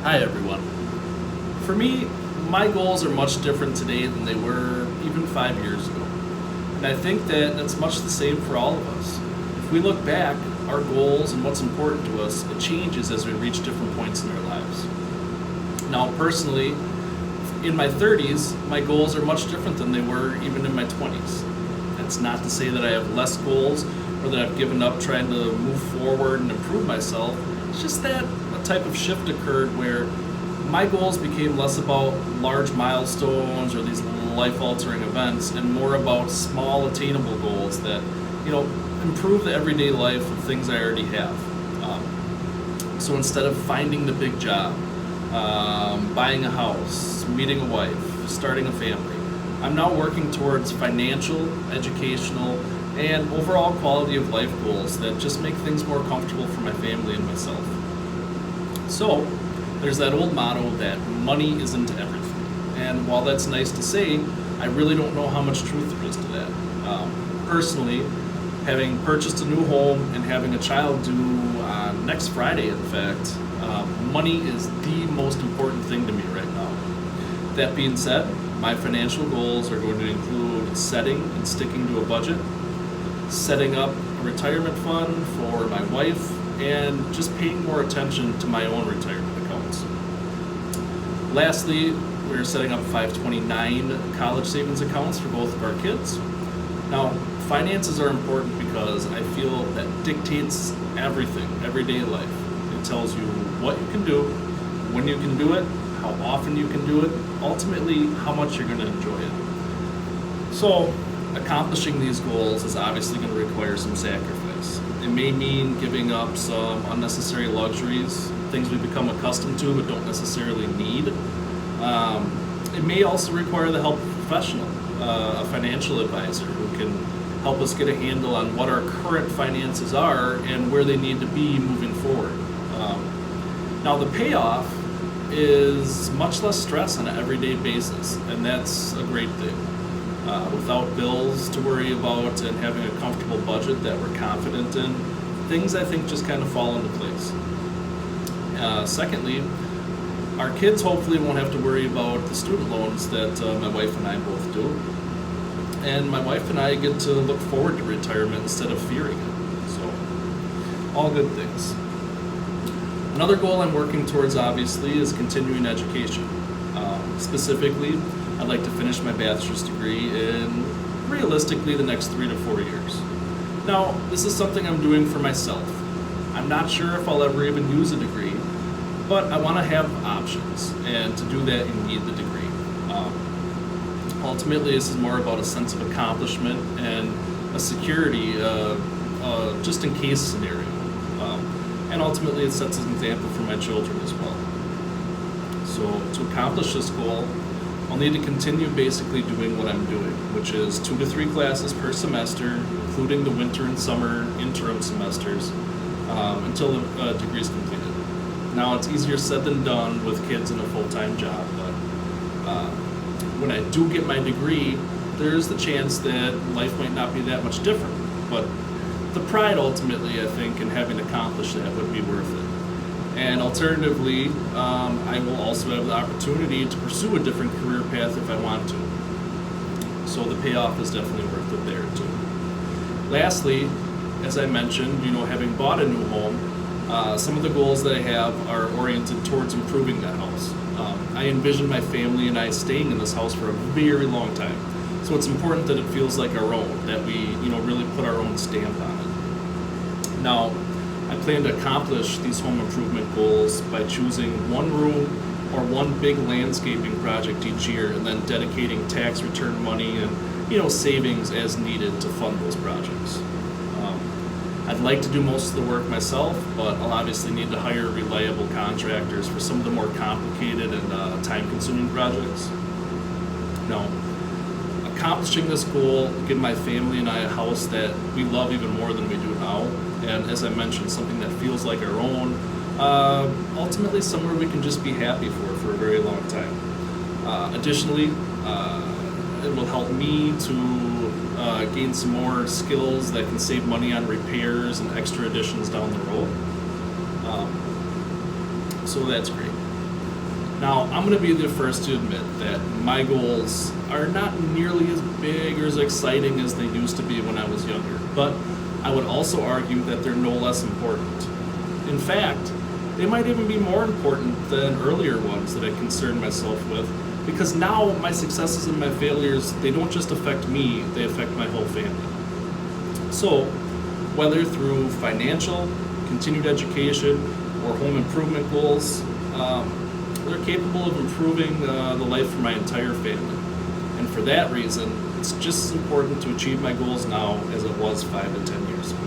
Hi everyone. For me, my goals are much different today than they were even 5 years ago. And I think that that's much the same for all of us. If we look back, our goals and what's important to us, it changes as we reach different points in our lives. Now, personally, in my 30s, my goals are much different than they were even in my 20s. That's not to say that I have less goals or that I've given up trying to move forward and improve myself. It's just that a type of shift occurred where my goals became less about large milestones or these life-altering events and more about small attainable goals that, improve the everyday life of things I already have. So instead of finding the big job, buying a house, meeting a wife, starting a family, I'm now working towards financial, educational, and overall quality of life goals that just make things more comfortable for my family and myself. So, there's that old motto that money isn't everything. And while that's nice to say, I really don't know how much truth there is to that. Personally, having purchased a new home and having a child due next Friday, in fact, money is the most important thing to me right now. That being said, my financial goals are going to include setting and sticking to a budget, setting up a retirement fund for my wife, and just paying more attention to my own retirement accounts. Lastly, we're setting up 529 college savings accounts for both of our kids. Now, finances are important because I feel that dictates everything, everyday life. It tells you what you can do, when you can do it, how often you can do it, ultimately how much you're going to enjoy it. So, accomplishing these goals is obviously going to require some sacrifice. It may mean giving up some unnecessary luxuries, things we become accustomed to but don't necessarily need. It may also require the help of a professional, a financial advisor who can help us get a handle on what our current finances are and where they need to be moving forward. Now, the payoff is much less stress on an everyday basis, and that's a great thing. Without bills to worry about and having a comfortable budget that we're confident in, things I think just kind of fall into place. Secondly, our kids hopefully won't have to worry about the student loans that my wife and I both do. And my wife and I get to look forward to retirement instead of fearing it. So, all good things. Another goal I'm working towards, obviously, is continuing education. Specifically, I'd like to finish my bachelor's degree in, realistically, the next 3 to 4 years. Now, this is something I'm doing for myself. I'm not sure if I'll ever even use a degree, but I want to have options, and to do that, you need the degree. Ultimately, this is more about a sense of accomplishment and a security, just in case scenario. And ultimately, it sets an example for my children as well. So, to accomplish this goal, I'll need to continue basically doing what I'm doing, which is 2 to 3 classes per semester, including the winter and summer interim semesters, until the degree is completed. Now, it's easier said than done with kids in a full-time job, but when I do get my degree, there's the chance that life might not be that much different. But the pride, ultimately, I think, in having accomplished that would be worth it. And alternatively, I will also have the opportunity to pursue a different career path if I want to. So the payoff is definitely worth it there too. Lastly, as I mentioned, having bought a new home, some of the goals that I have are oriented towards improving that house. I envision my family and I staying in this house for a very long time. So it's important that it feels like our own, that we, really put our own stamp on it. Now, I plan to accomplish these home improvement goals by choosing one room or one big landscaping project each year and then dedicating tax return money and, savings as needed to fund those projects. I'd like to do most of the work myself, but I'll obviously need to hire reliable contractors for some of the more complicated and time-consuming projects. Now, accomplishing this goal will give my family and I a house that we love even more than we do now, and as I mentioned, something that feels like our own, ultimately somewhere we can just be happy for a very long time. Additionally, it will help me to gain some more skills that can save money on repairs and extra additions down the road. So that's great. Now, I'm going to be the first to admit that my goals are not nearly as big or as exciting as they used to be when I was younger, but I would also argue that they're no less important. In fact, they might even be more important than earlier ones that I concerned myself with, because now my successes and my failures, they don't just affect me, they affect my whole family. So, whether through financial, continued education, or home improvement goals, they're capable of improving the life for my entire family. And for that reason, it's just as important to achieve my goals now as it was 5 to 10 years ago.